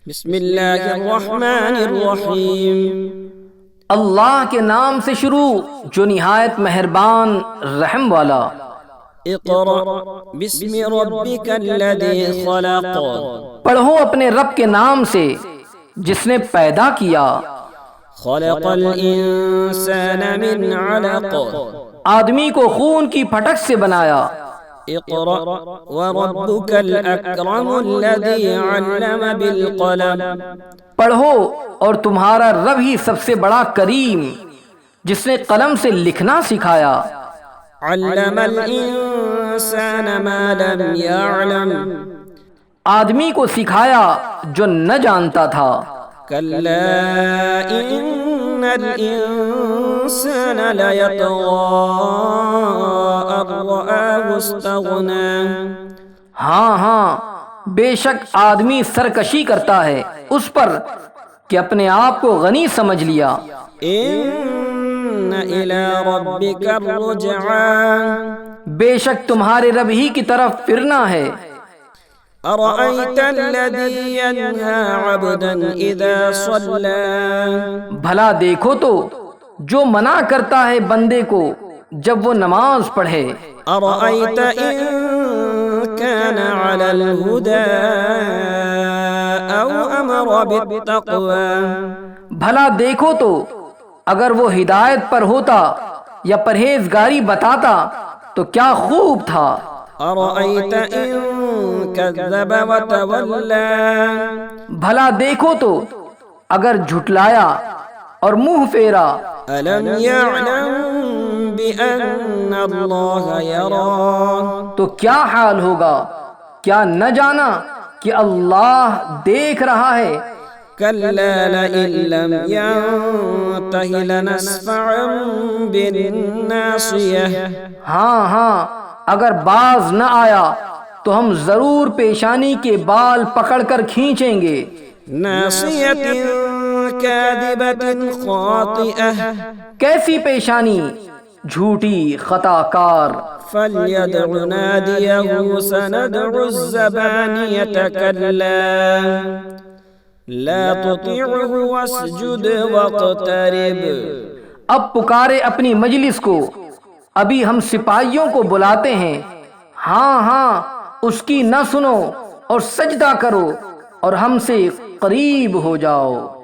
بسم اللہ الرحمن الرحیم۔ اللہ کے نام سے شروع جو نہایت مہربان رحم والا۔ اقرأ بسم ربک الذی خلق۔ پڑھو اپنے رب کے نام سے جس نے پیدا کیا۔ خلق الانسان من علق۔ آدمی کو خون کی پھٹک سے بنایا۔ اقرأ وربک الاکرم الذی علم بالقلم۔ پڑھو اور تمہارا رب ہی سب سے بڑا کریم جس نے قلم سے لکھنا سکھایا۔ علم الانسان ما لم يعلم۔ آدمی کو سکھایا جو نہ جانتا تھا۔ کلا ان الانسان لیطغی ان رآہ استغنی۔ ہاں بے شک آدمی سرکشی کرتا ہے اس پر کہ اپنے آپ کو غنی سمجھ لیا۔ ان الی ربک الرجعی۔ بے شک تمہارے رب ہی کی طرف پھرنا ہے۔ ارأیت الذی ینہی عبدا اذا صلی۔ بھلا دیکھو تو جو منع کرتا ہے بندے کو جب وہ نماز پڑھے۔ ارأیت ان کان علی الہدی او امر بالتقوی۔ بھلا دیکھو تو اگر وہ ہدایت پر ہوتا یا پرہیزگاری بتاتا تو کیا خوب تھا۔ ارأیت ان کذب وتولی۔ بھلا دیکھو تو اگر جھٹلایا اور منہ پھیرا۔ الم یعلم بان اللہ یری۔ تو کیا حال ہوگا، کیا نہ جانا کہ اللہ دیکھ رہا ہے۔ کلا لئن لم ینتہ لنسفعا بالناصیہ۔ ہاں اگر باز نہ آیا تو ہم ضرور پیشانی کے بال پکڑ کر کھینچیں گے۔ ناصیۃ کاذبۃ خاطئہ۔ کیسی پیشانی، جھوٹی خطا کار۔ فلیدع نادیہ سندع الزبانیۃ کلا لا تطعہ واسجد واقترب۔ اب پکارے اپنی مجلس کو، ابھی ہم سپاہیوں کو بلاتے ہیں۔ ہاں اس کی نہ سنو اور سجدہ کرو اور ہم سے قریب ہو جاؤ۔